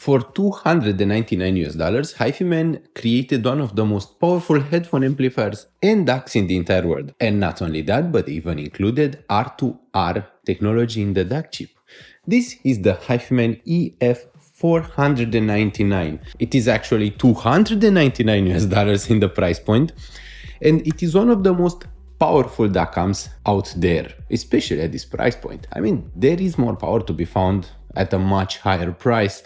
For $299, HIFIMAN created one of the most powerful headphone amplifiers and DACs in the entire world. And not only that, but even included R2R technology in the DAC chip. This is the HIFIMAN EF499. It is actually $299 in the price point, and it is one of the most powerful DAC amps out there, especially at this price point. I mean, there is more power to be found at a much higher price.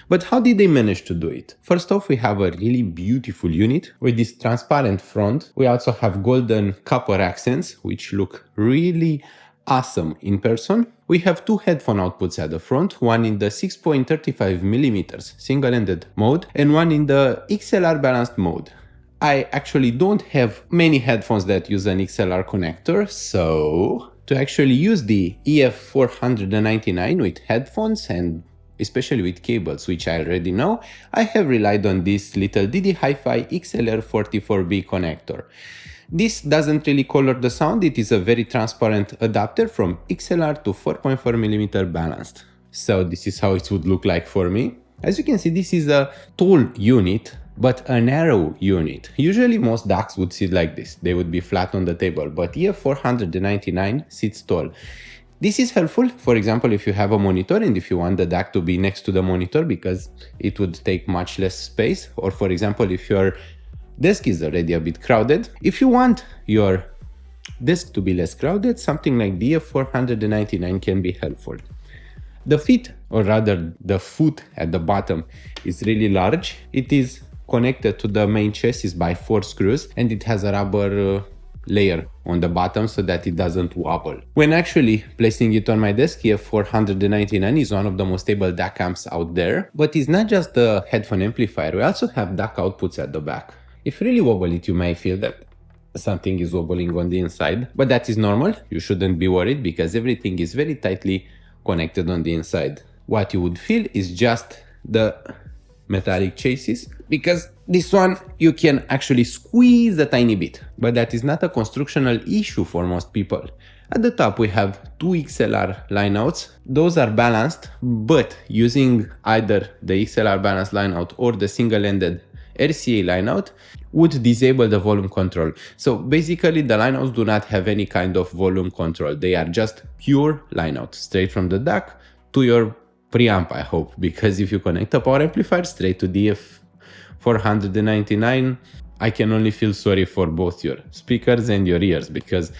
But how did they manage to do it? First off, we have a really beautiful unit with this transparent front. We also have golden copper accents, which look really awesome in person. We have two headphone outputs at the front, one in the 6.35mm single-ended mode and one in the XLR balanced mode. I actually don't have many headphones that use an XLR connector, so to actually use the EF499 with headphones and especially with cables, which I already know, I have relied on this little DD Hi-Fi XLR44B connector. This doesn't really color the sound, it is a very transparent adapter from XLR to 4.4mm balanced. So this is how it would look like for me. As you can see, this is a tall unit, but a narrow unit. Usually most DACs would sit like this, they would be flat on the table, but EF499 sits tall. This is helpful, for example, if you have a monitor and if you want the DAC to be next to the monitor because it would take much less space, or for example, if your desk is already a bit crowded. If you want your desk to be less crowded, something like the EF499 can be helpful. The feet, or rather the foot at the bottom, is really large. It is connected to the main chassis by 4 screws and it has a rubber layer on the bottom so that it doesn't wobble. When actually placing it on my desk, EF499 is one of the most stable DAC amps out there, but it's not just the headphone amplifier, we also have DAC outputs at the back. If you really wobble it, you may feel that something is wobbling on the inside, but that is normal, you shouldn't be worried because everything is very tightly connected on the inside. What you would feel is just the metallic chassis, because this one you can actually squeeze a tiny bit, but that is not a constructional issue for most people. At the top we have two XLR lineouts. Those are balanced, but using either the XLR balanced lineout or the single-ended RCA lineout would disable the volume control. So basically the lineouts do not have any kind of volume control. They are just pure lineout, straight from the DAC to your preamp, I hope, because if you connect a power amplifier straight to the EF499, I can only feel sorry for both your speakers and your ears, because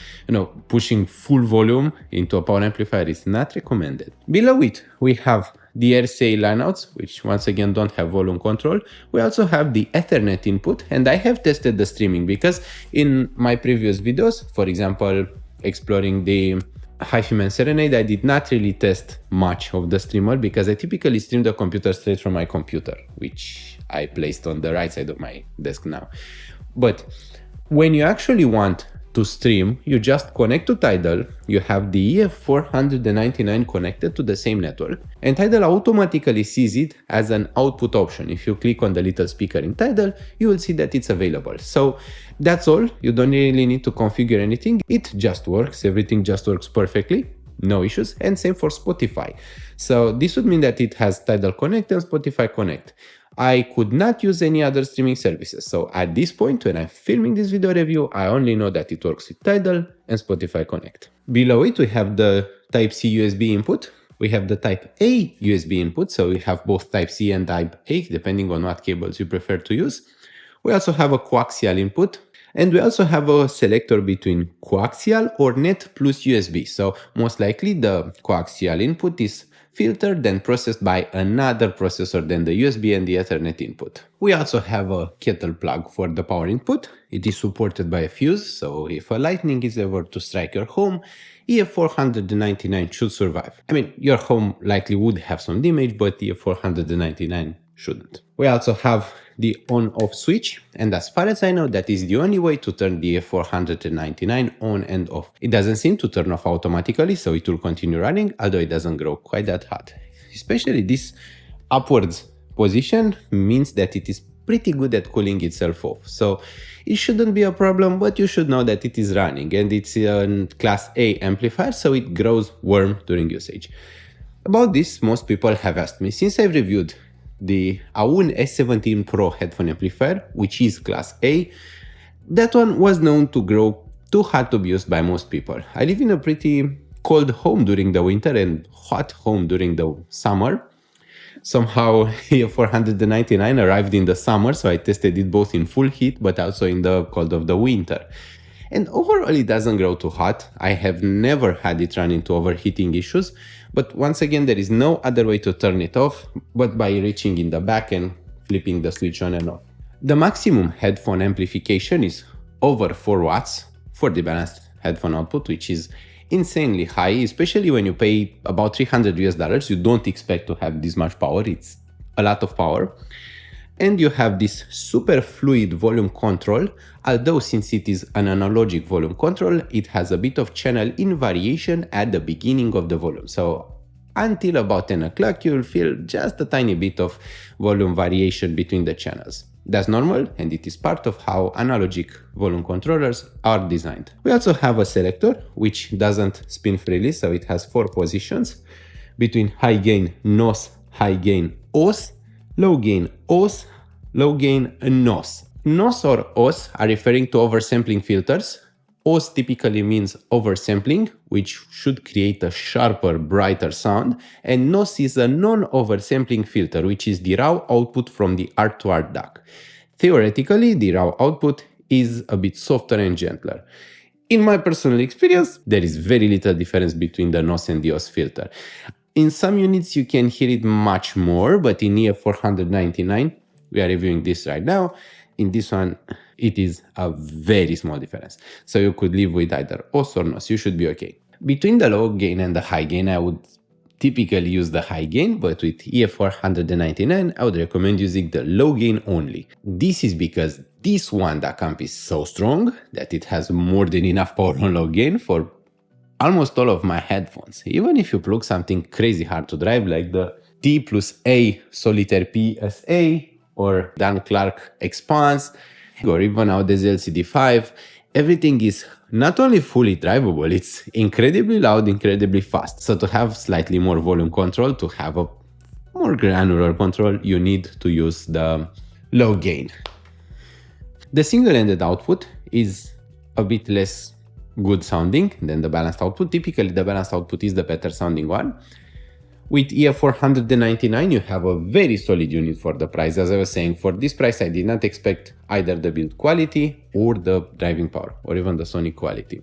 pushing full volume into a power amplifier is not recommended. Below it we have the RCA lineouts, which once again don't have volume control. We also have the Ethernet input, and I have tested the streaming because in my previous videos, for example exploring the HIFIMAN Serenade, I did not really test much of the streamer because I typically stream the computer straight from my computer, which I placed on the right side of my desk now. But when you actually want to stream, you just connect to Tidal, you have the EF499 connected to the same network, and Tidal automatically sees it as an output option. If you click on the little speaker in Tidal, you will see that it's available. So that's all, you don't really need to configure anything, it just works, everything just works perfectly, no issues, and same for Spotify. So this would mean that it has Tidal Connect and Spotify Connect. I could not use any other streaming services, so at this point when I'm filming this video review, I only know that it works with Tidal and Spotify Connect. Below it we have the Type-C USB input, we have the Type-A USB input, so we have both Type-C and Type-A depending on what cables you prefer to use. We also have a coaxial input, and we also have a selector between coaxial or net plus USB, so most likely the coaxial input is filtered and processed by another processor than the USB and the Ethernet input. We also have a kettle plug for the power input. It is supported by a fuse, so if a lightning is ever to strike your home, EF499 should survive. I mean, your home likely would have some damage, but EF499 shouldn't. We also have the on-off switch, and as far as I know, that is the only way to turn the EF499 on and off. It doesn't seem to turn off automatically, so it will continue running, although it doesn't grow quite that hot. Especially this upwards position means that it is pretty good at cooling itself off. So it shouldn't be a problem, but you should know that it is running, and it's a class A amplifier, so it grows warm during usage. About this, most people have asked me, since I've reviewed the AUN S17 Pro headphone amplifier, which is class A. That one was known to grow too hot to be used by most people. I live in a pretty cold home during the winter and hot home during the summer. Somehow EF499 arrived in the summer, so I tested it both in full heat but also in the cold of the winter. And overall it doesn't grow too hot. I have never had it run into overheating issues, but once again there is no other way to turn it off but by reaching in the back and flipping the switch on and off. The maximum headphone amplification is over 4 watts for the balanced headphone output, which is insanely high, especially when you pay about $300. You don't expect to have this much power. It's a lot of power. And you have this super fluid volume control, although since it is an analogic volume control, it has a bit of channel in variation at the beginning of the volume. So until about 10 o'clock, you'll feel just a tiny bit of volume variation between the channels. That's normal, and it is part of how analogic volume controllers are designed. We also have a selector, which doesn't spin freely, so it has 4 positions between high gain NOS, high gain OS, low gain OS, low gain NOS. NOS or OS are referring to oversampling filters. OS typically means oversampling, which should create a sharper, brighter sound, and NOS is a non-oversampling filter, which is the raw output from the art-to-art DAC. Theoretically, the raw output is a bit softer and gentler. In my personal experience, there is very little difference between the NOS and the OS filter. In some units you can hear it much more, but in EF499, we are reviewing this right now, in this one it is a very small difference. So you could live with either OS or NOS, you should be okay. Between the low gain and the high gain, I would typically use the high gain, but with EF499, I would recommend using the low gain only. This is because this one DAC amp is so strong that it has more than enough power on low gain for almost all of my headphones. Even if you plug something crazy hard to drive like the T plus A Solitaire PSA or Dan Clark Expanse or even Audi's LCD5, everything is not only fully drivable, it's incredibly loud, incredibly fast. So to have slightly more volume control, to have a more granular control, you need to use the low gain. The single-ended output is a bit less good sounding than the balanced output. Typically the balanced output is the better sounding one. With EF499 you have a very solid unit for the price. As I was saying, for this price I did not expect either the build quality or the driving power or even the sonic quality.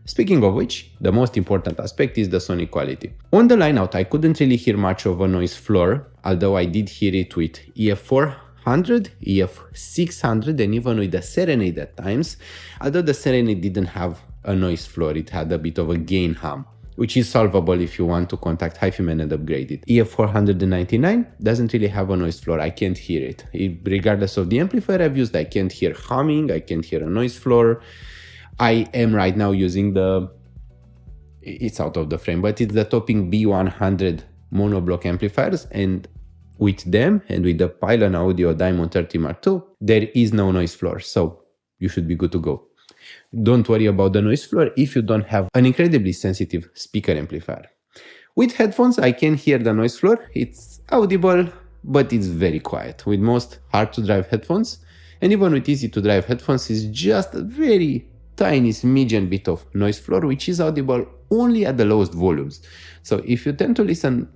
Speaking of which, the most important aspect is the sonic quality. On the line out I couldn't really hear much of a noise floor, although I did hear it with EF400, EF600 and even with the Serenade at times, although the Serenade didn't have a noise floor, it had a bit of a gain hum, which is solvable if you want to contact HIFIMAN and upgrade it. EF499 doesn't really have a noise floor, I can't hear it. Regardless of the amplifier I've used, I can't hear humming, I can't hear a noise floor. I am right now using it's out of the frame, but it's the Topping B100 monoblock amplifiers, and with them and with the Pylon Audio Diamond 30 Mark II, there is no noise floor, so you should be good to go. Don't worry about the noise floor if you don't have an incredibly sensitive speaker amplifier. With headphones, I can hear the noise floor. It's audible, but it's very quiet. With most hard-to-drive headphones, and even with easy-to-drive headphones, it's just a very tiny smidgen bit of noise floor, which is audible only at the lowest volumes. So if you tend to listen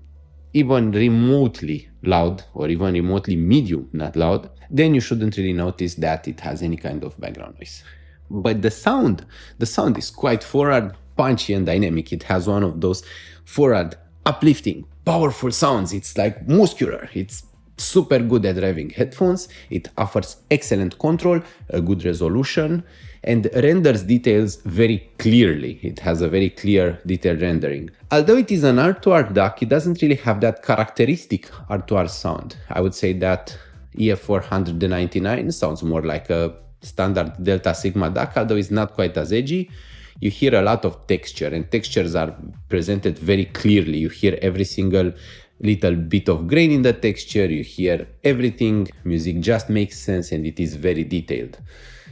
even remotely loud or even remotely medium, not loud, then you shouldn't really notice that it has any kind of background noise. But the sound is quite forward, punchy and dynamic. It has one of those forward, uplifting, powerful sounds. It's like muscular. It's super good at driving headphones. It offers excellent control, a good resolution, and renders details very clearly. It has a very clear detailed rendering. Although it is an art-to-art DAC, it doesn't really have that characteristic art-to-art sound. I would say that EF499 sounds more like a standard Delta Sigma DAC, although it's not quite as edgy. You hear a lot of texture, and textures are presented very clearly. You hear every single little bit of grain in the texture, you hear everything. Music just makes sense and it is very detailed.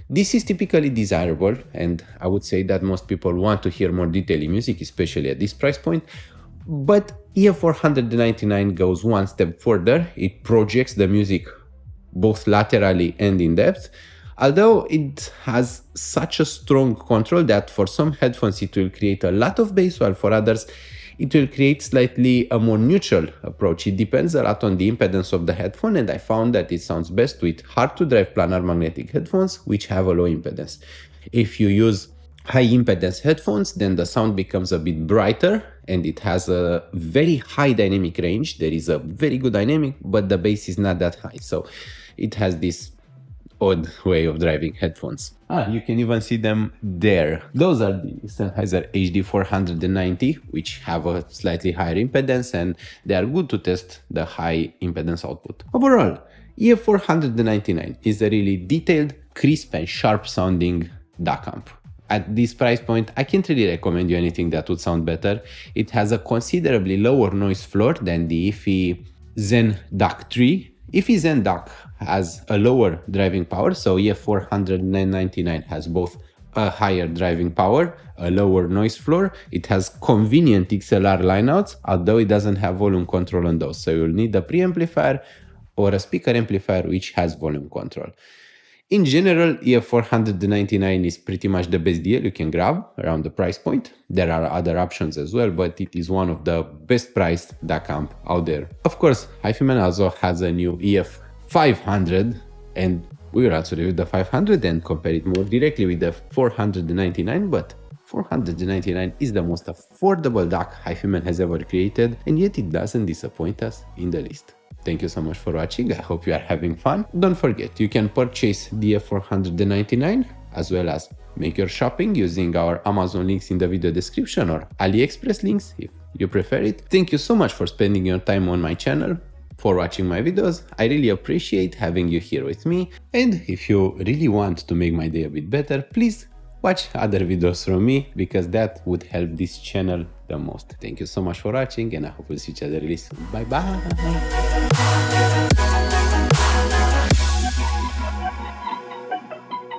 This is typically desirable, and I would say that most people want to hear more detail in music, especially at this price point. But EF499 goes one step further. It projects the music both laterally and in depth, although it has such a strong control that for some headphones it will create a lot of bass, while for others it will create slightly a more neutral approach. It depends a lot on the impedance of the headphone, and I found that it sounds best with hard to drive planar magnetic headphones which have a low impedance. If you use high impedance headphones, then the sound becomes a bit brighter and it has a very high dynamic range. There is a very good dynamic, but the bass is not that high. So it has this odd way of driving headphones. You can even see them there. Those are the Sennheiser HD490, which have a slightly higher impedance, and they are good to test the high impedance output. Overall, EF499 is a really detailed, crisp and sharp sounding DAC amp. At this price point, I can't really recommend you anything that would sound better. It has a considerably lower noise floor than the IFI Zen DAC 3. IFI Zen DAC has a lower driving power, so EF499 has both a higher driving power, a lower noise floor. It has convenient XLR lineouts, although it doesn't have volume control on those. So you'll need a preamplifier or a speaker amplifier which has volume control. In general, EF499 is pretty much the best deal you can grab around the price point. There are other options as well, but it is one of the best priced DAC amp out there. Of course, HIFIMAN also has a new EF500, and we will also review the 500 and compare it more directly with the 499, but 499 is the most affordable DAC HIFIMAN has ever created, and yet it doesn't disappoint us in the least. Thank you so much for watching. I hope you are having fun. Don't forget, you can purchase the F499 as well as make your shopping using our Amazon links in the video description or AliExpress links if you prefer it. Thank you so much for spending your time on my channel, for watching my videos. I really appreciate having you here with me. And if you really want to make my day a bit better, please watch other videos from me, because that would help this channel the most. Thank you so much for watching, and I hope we'll see each other really soon. Bye bye.